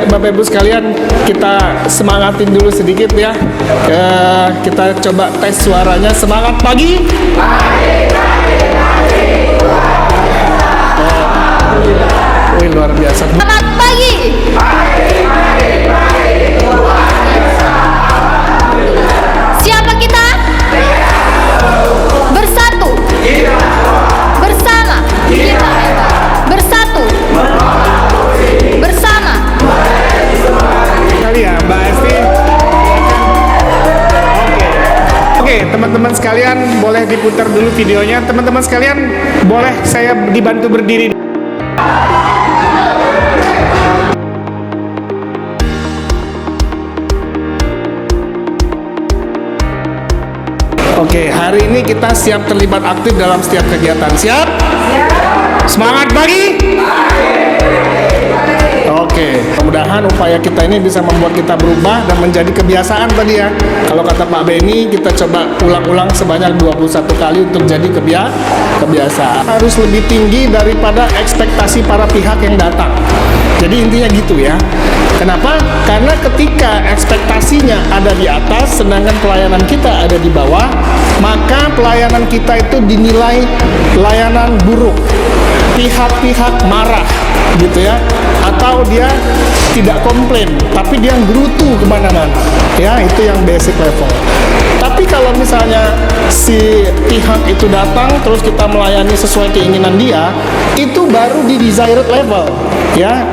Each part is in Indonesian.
Bapak Ibu sekalian, kita semangatin dulu sedikit ya. Kita coba tes suaranya. Semangat pagi. Wih, luar biasa. Selamat pagi. Siapa kita? Bersatu. Bersama. Kita bersatu. Bersama. Kali ya, Mbak Esti. Oke, teman-teman sekalian, boleh diputar dulu videonya. Teman-teman sekalian, boleh saya dibantu berdiri. Oke, hari ini kita siap terlibat aktif dalam setiap kegiatan. Siap? Semangat pagi? Oke, mudah-mudahan upaya kita ini bisa membuat kita berubah dan menjadi kebiasaan tadi ya. Kalau kata Pak Benny, kita coba ulang-ulang sebanyak 21 kali untuk jadi kebiasaan. Harus lebih tinggi daripada ekspektasi para pihak yang datang. Jadi intinya gitu ya. Kenapa? Karena ketika ekspektasinya ada di atas, sedangkan pelayanan kita ada di bawah, maka pelayanan kita itu dinilai layanan buruk. Pihak-pihak marah gitu ya, atau dia tidak komplain tapi dia gerutu kemana-mana ya, itu yang basic level. Tapi kalau misalnya si pihak itu datang terus kita melayani sesuai keinginan dia, itu baru di desired level ya,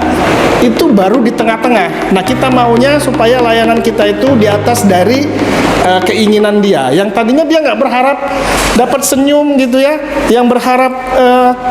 itu baru di tengah-tengah. Nah, kita maunya supaya layanan kita itu di atas dari keinginan dia. Yang tadinya dia nggak berharap dapat senyum gitu ya, yang berharap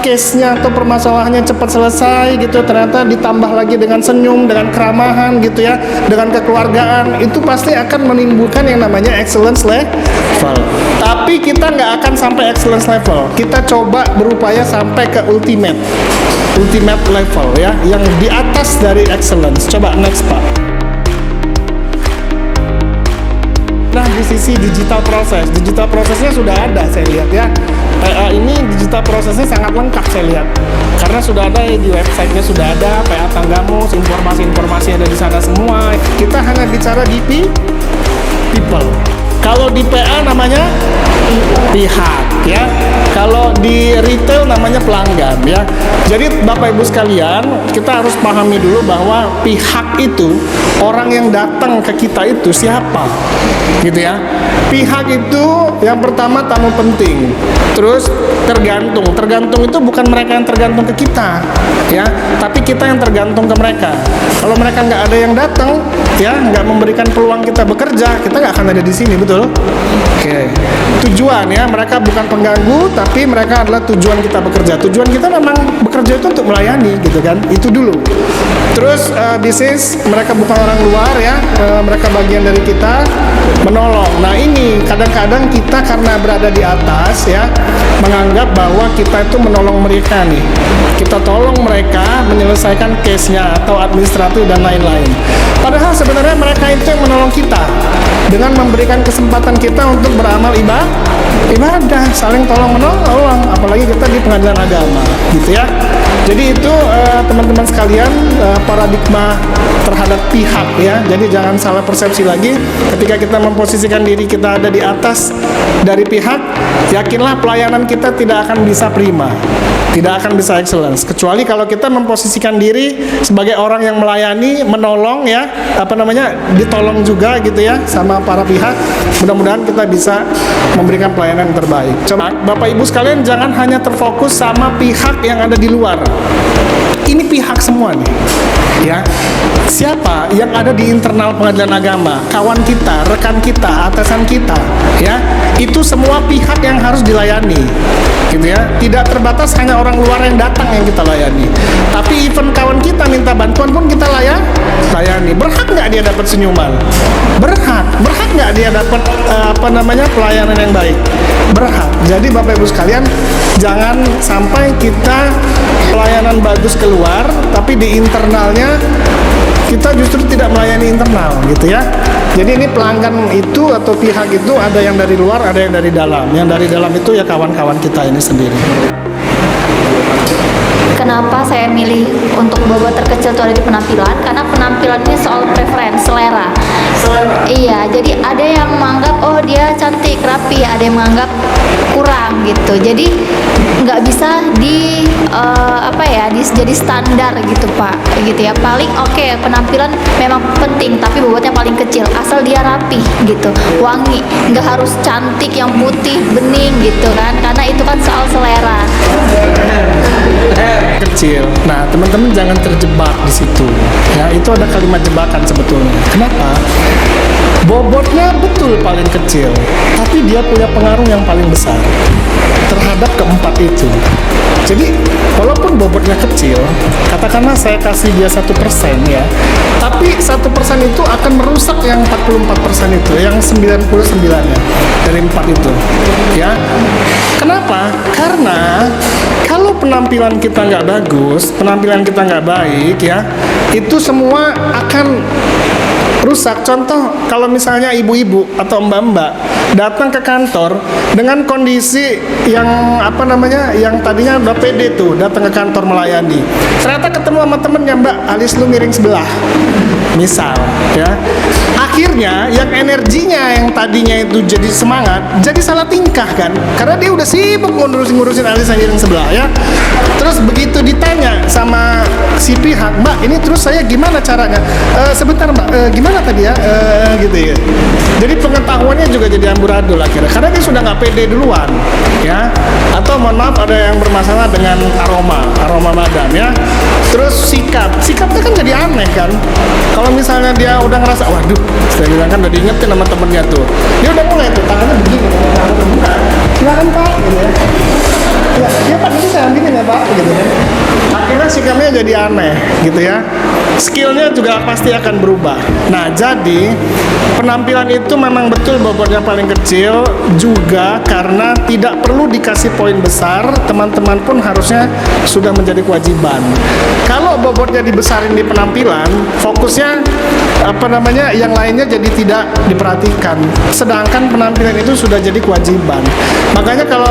case-nya atau permasalahannya cepat selesai gitu, ternyata ditambah lagi dengan senyum, dengan keramahan gitu ya, dengan kekeluargaan, itu pasti akan menimbulkan yang namanya excellence level. Tapi kita nggak akan sampai excellence level, kita coba berupaya sampai ke ultimate level ya, yang di atas dari excellence. Coba next Pak. Nah, di sisi digital prosesnya sudah ada, saya lihat ya. PA ini digital prosesnya sangat lengkap saya lihat, karena sudah ada di websitenya, sudah ada PA Tanggamus, informasi ada di sana semua. Kita hanya bicara di people. Kalau di PA namanya pihak ya, kalau di retail namanya pelanggan ya. Jadi Bapak Ibu sekalian, kita harus pahami dulu bahwa pihak itu, orang yang datang ke kita itu siapa gitu ya. Pihak itu yang pertama tamu penting, terus tergantung itu bukan mereka yang tergantung ke kita ya, tapi kita yang tergantung ke mereka. Kalau mereka nggak ada yang datang ya, nggak memberikan peluang kita bekerja, kita nggak akan ada di sini, betul? Oke. Tujuan ya, mereka bukan pengganggu, tapi mereka adalah tujuan kita bekerja. Tujuan kita memang bekerja itu untuk melayani gitu kan, itu dulu. Terus bisnis, mereka bukan orang luar ya, mereka bagian dari kita, menolong. Nah, ini kadang-kadang kita karena berada di atas ya, menganggap bahwa kita itu menolong mereka nih, kita tolong mereka menyelesaikan case-nya atau administratif dan lain-lain. Padahal sebenarnya mereka itu yang menolong kita dengan memberikan kesempatan kita untuk beramal ibadah, saling tolong menolong, apalagi kita di pengadilan agama gitu ya. Jadi itu teman-teman sekalian, paradigma terhadap pihak ya. Jadi jangan salah persepsi lagi ketika kita memposisikan diri kita ada di atas dari pihak, yakinlah pelayanan kita tidak akan bisa prima, tidak akan bisa excellence, kecuali kalau kita memposisikan diri sebagai orang yang melayani, menolong ya, ditolong juga gitu ya sama para pihak. Mudah-mudahan kita bisa memberikan pelayanan yang terbaik. Coba Bapak Ibu sekalian, jangan hanya terfokus sama pihak yang ada di luar. Ini pihak semua nih ya. Siapa yang ada di internal pengadilan agama, kawan kita, rekan kita, atasan kita ya, itu semua pihak yang harus dilayani gitu ya. Tidak terbatas hanya orang luar yang datang yang kita layani, tapi even kawan kita minta bantuan pun kita layani. Berhak nggak dia dapat senyuman? Berhak nggak dia dapat pelayanan yang baik? Berhak. Jadi Bapak Ibu sekalian, jangan sampai kita pelayanan bagus keluar, tapi di internalnya kita justru tidak melayani internal gitu ya. Jadi ini pelanggan itu atau pihak itu ada yang dari luar, ada yang dari dalam. Yang dari dalam itu ya kawan-kawan kita ini sendiri. kenapa saya milih untuk bobot terkecil itu ada di penampilan, karena penampilan ini soal preferensi, selera. Iya, jadi ada yang menganggap oh dia cantik, rapi, ada yang menganggap kurang gitu. Jadi nggak bisa jadi standar gitu Pak, gitu ya. Paling oke, penampilan memang penting, tapi bobotnya paling kecil, asal dia rapi gitu, wangi, nggak harus cantik yang putih bening gitu kan, karena itu kan soal selera. Kecil. Nah, teman-teman jangan terjebak di situ. Ya, itu ada kalimat jebakan sebetulnya. Kenapa? Bobotnya betul paling kecil, tapi dia punya pengaruh yang paling besar terhadap keempat itu. Jadi, walaupun bobotnya kecil, katakanlah saya kasih dia 1% ya, tapi 1% itu akan merusak yang 44% itu, yang 99-nya dari 4 itu. Ya, kenapa? Karena kalau penampilan kita nggak bagus, penampilan kita nggak baik ya, itu semua akan rusak. Contoh, kalau misalnya ibu-ibu atau mbak-mbak datang ke kantor dengan kondisi yang yang tadinya udah pede tuh datang ke kantor melayani, ternyata ketemu sama temennya, mbak alis lu miring sebelah misal ya, akhirnya yang energinya yang tadinya itu jadi semangat jadi salah tingkah kan, karena dia udah sibuk ngurusin alis yang miring sebelah ya. Terus begitu ditanya sama si pihak, mbak ini terus saya gimana caranya, sebentar mbak, gimana tadi ya, gitu ya. Jadi pengetahuannya juga jadi amburadul akhirnya, karena dia sudah nggak pede duluan ya. Atau mohon maaf, ada yang bermasalah dengan aroma badan ya. Terus sikapnya kan jadi aneh kan. Kalau misalnya dia udah ngerasa, waduh, saya bilang kan udah diingetin sama temennya tuh, dia udah mulai tuh tangannya begini, silakan pak, gitu ya. Ya pak, ini saya ambilin ya pak, gitu ya. Akhirnya sikapnya jadi aneh gitu ya. Skillnya juga pasti akan berubah. Nah, jadi penampilan itu memang betul bobotnya paling kecil juga karena tidak perlu dikasih poin besar, teman-teman pun harusnya sudah menjadi kewajiban. Kalau bobotnya dibesarin di penampilan, fokusnya yang lainnya jadi tidak diperhatikan. Sedangkan penampilan itu sudah jadi kewajiban. Makanya kalau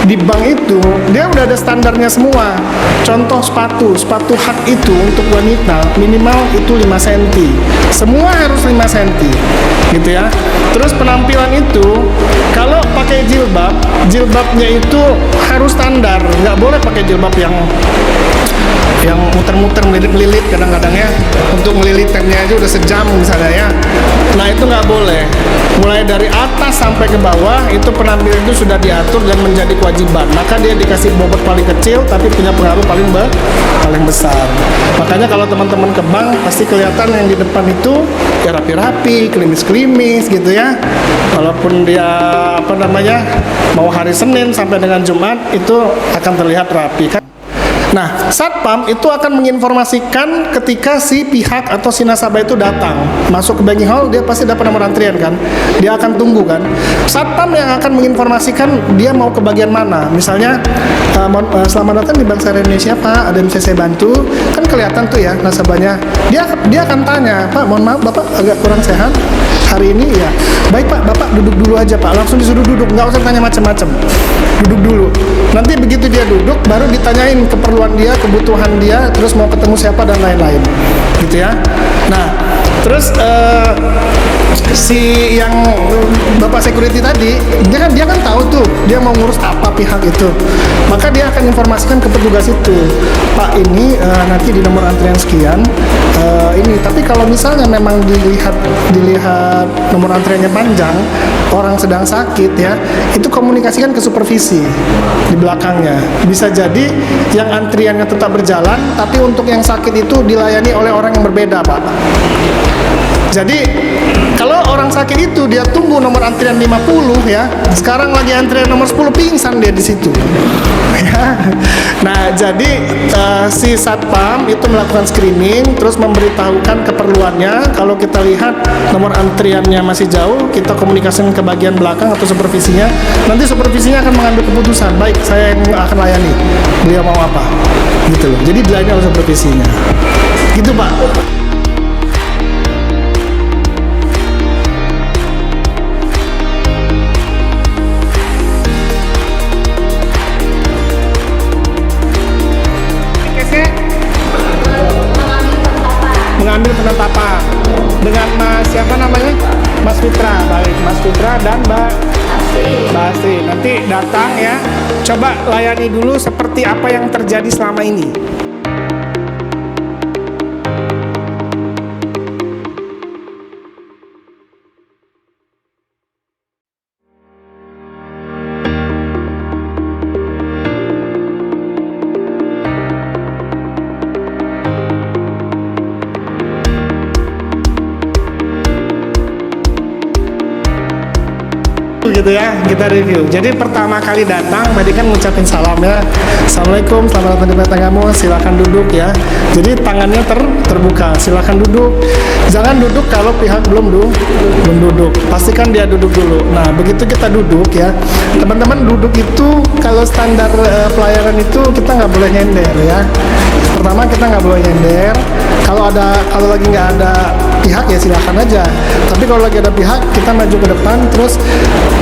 di bank itu dia udah ada standarnya semua. Contoh sepatu hak itu untuk wanita minimal itu 5 cm. Semua harus 5 cm gitu ya. Terus penampilan itu kalau pakai jilbabnya itu harus standar, nggak boleh pakai jilbab yang muter-muter melilit kadang-kadang ya, untuk melilitannya aja udah sejam misalnya ya. Nah itu nggak boleh. Mulai dari atas sampai ke bawah itu penampilan itu sudah diatur dan menjadi kewajiban. Maka dia dikasih bobot paling kecil tapi punya pengaruh paling besar. Makanya kalau teman-teman ke bank pasti kelihatan yang di depan itu ya rapi-rapi, klimis-klimis gitu ya. Walaupun dia mau hari Senin sampai dengan Jumat itu akan terlihat rapi kan. Nah, Satpam itu akan menginformasikan ketika si pihak atau si nasabah itu datang masuk ke banking hall, dia pasti dapat nomor antrian kan, dia akan tunggu kan. Satpam yang akan menginformasikan dia mau ke bagian mana. Misalnya selamat datang di Bank Syariah Indonesia Pak, ada yang bisa saya bantu, kan kelihatan tuh ya nasabahnya. Dia akan tanya, Pak mohon maaf Bapak agak kurang sehat hari ini ya. Baik Pak, Bapak duduk dulu aja Pak, langsung disuruh duduk, nggak usah tanya macam-macam, duduk dulu. Nanti begitu dia duduk baru ditanyain keperluan dia, kebutuhan dia, terus mau ketemu siapa dan lain-lain gitu ya. Nah terus si yang bapak security tadi dia kan tahu tuh dia mau ngurus apa pihak itu, maka dia akan informasikan ke petugas itu, Pak ini nanti di nomor antrian sekian ini, tapi kalau misalnya memang dilihat nomor antriannya panjang, orang sedang sakit ya, itu komunikasikan ke supervisi di belakangnya. Bisa jadi yang antriannya tetap berjalan, tapi untuk yang sakit itu dilayani oleh orang yang berbeda Pak. Jadi kalau orang sakit itu dia tunggu nomor antrian 50 ya, sekarang lagi antrian nomor 10, pingsan dia di situ. Ya. Nah jadi si Satpam itu melakukan screening, terus memberitahukan keperluannya. Kalau kita lihat nomor antriannya masih jauh, kita komunikasikan ke bagian belakang atau supervisinya. Nanti supervisinya akan mengambil keputusan, baik saya yang akan layani, beliau mau apa gitu loh. Jadi dilayani oleh supervisinya gitu Pak. ambil penetapan dengan Mas siapa namanya? Mas Fitra. Baik, Mas Fitra dan Mbak Astri. Nanti datang ya. Coba layani dulu seperti apa yang terjadi selama ini. Gitu ya, kita review. Jadi pertama kali datang tadi kan ngucapin salam ya. Assalamualaikum, selamat datang di Mata Kamu, silakan duduk ya. Jadi tangannya terbuka, silakan duduk. Jangan duduk kalau pihak belum duduk. Pastikan dia duduk dulu. Nah, begitu kita duduk ya, teman-teman duduk itu kalau standar pelayanan itu kita nggak boleh nyender ya. Pertama kita nggak boleh nyender. Kalau lagi nggak ada pihak ya silakan aja. Tapi kalau lagi ada pihak kita maju ke depan, terus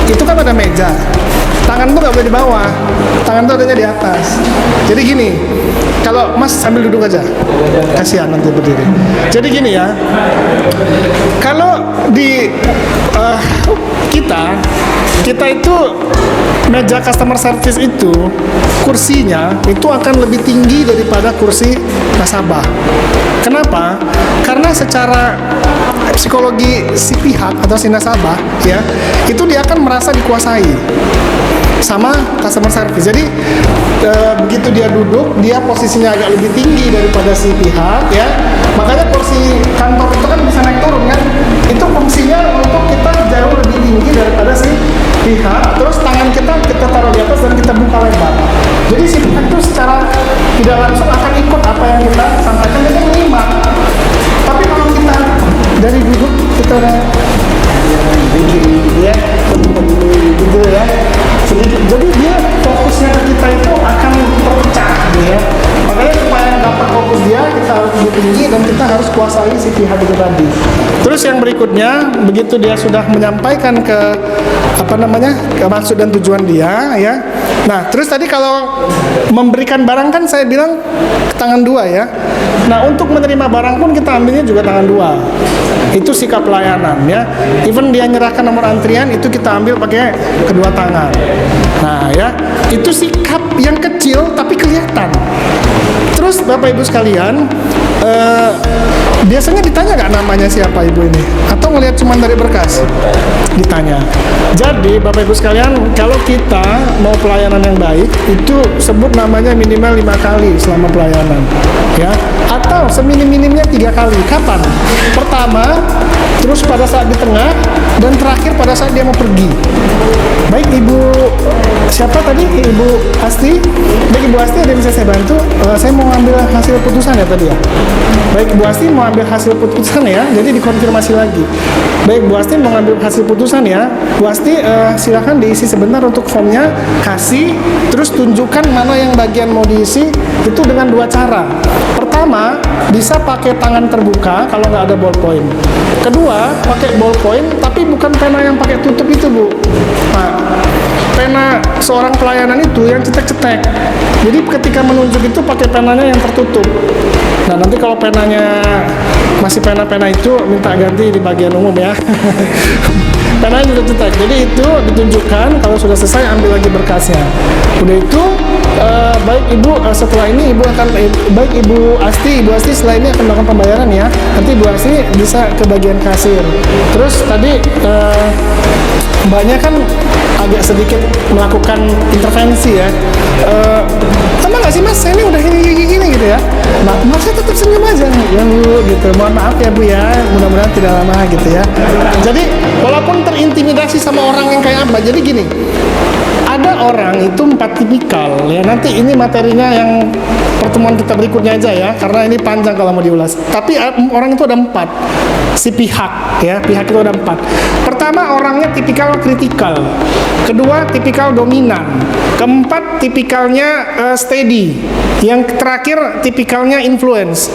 itu kan ada meja. Tangan tuh nggak boleh di bawah, tangan tuh adanya di atas. Jadi gini, kalau Mas sambil duduk aja, kasihan nanti berdiri. Jadi gini ya, kalau di kita itu meja customer service itu kursinya itu akan lebih tinggi daripada kursi nasabah. Kenapa? Karena secara psikologi si pihak atau si nasabah ya, itu dia akan merasa dikuasai sama customer service. Jadi begitu dia duduk, dia posisinya agak lebih tinggi daripada si pihak ya. Makanya kursi kantor itu kan bisa naik turun kan. Itu fungsinya untuk kita jauh lebih tinggi daripada si pihak. Terus tangan kita taruh di atas dan kita buka lebar. Jadi si pihak itu secara tidak langsung akan ikut apa yang kita sampaikan dan dia menyimak. Tapi kalau kita dari duduk kita udah begini ya, gitu ya. Jadi dia fokusnya ke kita itu akan terpecah gitu ya. Makanya supaya dapat fokus dia, kita harus lebih tinggi dan kita harus kuasai si pihak itu tadi. Terus yang berikutnya, begitu dia sudah menyampaikan ke ke maksud dan tujuan dia ya. Nah, terus tadi kalau memberikan barang kan saya bilang tangan dua ya. Nah, untuk menerima barang pun kita ambilnya juga tangan dua. Itu sikap pelayanan ya. Even dia nyerahkan nomor antrian itu kita ambil pakai kedua tangan. Nah ya, itu sikap yang kecil tapi kelihatan. Terus Bapak Ibu sekalian, biasanya ditanya nggak namanya siapa ibu ini? Atau ngelihat cuma dari berkas? Ditanya. Jadi Bapak Ibu sekalian, kalau kita mau pelayanan yang baik, itu sebut namanya minimal 5 kali selama pelayanan, ya. Atau seminim-minimnya 3 kali. Kapan? Pertama, terus pada saat di tengah, dan terakhir pada saat dia mau pergi. Baik Ibu, siapa tadi? Ibu Asti? Baik Ibu Asti, ada yang bisa saya bantu? Saya mau ambil hasil putusan ya tadi ya. Baik Bu Asti mau ambil hasil putusan ya, jadi dikonfirmasi lagi. Baik Bu Asti mau ambil hasil putusan ya. Bu Asti silakan diisi sebentar untuk formnya, kasih, terus tunjukkan mana yang bagian mau diisi itu dengan 2 cara. Pertama, bisa pakai tangan terbuka kalau nggak ada ballpoint. Kedua, pakai ballpoint tapi bukan pena yang pakai tutup itu Bu. Nah, pena seorang pelayanan itu yang cetek-cetek. Jadi ketika menunjuk itu pakai penanya yang tertutup. Nah, nanti kalau penanya masih pena-pena itu minta ganti di bagian umum ya. Penanya juga cetek. Jadi itu ditunjukkan, kalau sudah selesai ambil lagi berkasnya. Udah itu baik Ibu setelah ini Ibu akan baik Ibu Asti setelah ini akan melakukan pembayaran ya. Nanti Ibu Asti bisa ke bagian kasir. Terus tadi Mbaknya kan agak sedikit melakukan intervensi ya. Sama nggak sih Mas? Saya ini udah gini gitu ya. Nah, Masnya tetap senyum aja ya Bu gitu. Mohon maaf ya Bu ya. Mudah-mudahan tidak lama gitu ya. Jadi walaupun terintimidasi sama orang yang kayak apa. Jadi gini. Ada orang itu 4 tipikal ya. Nanti ini materinya yang pertemuan kita berikutnya aja ya, karena ini panjang kalau mau diulas. Tapi orang itu ada 4. Si pihak ya, pihak itu ada 4. Pertama, orangnya tipikal kritikal. Kedua, tipikal dominan. Keempat, tipikalnya steady. Yang terakhir, tipikalnya influence.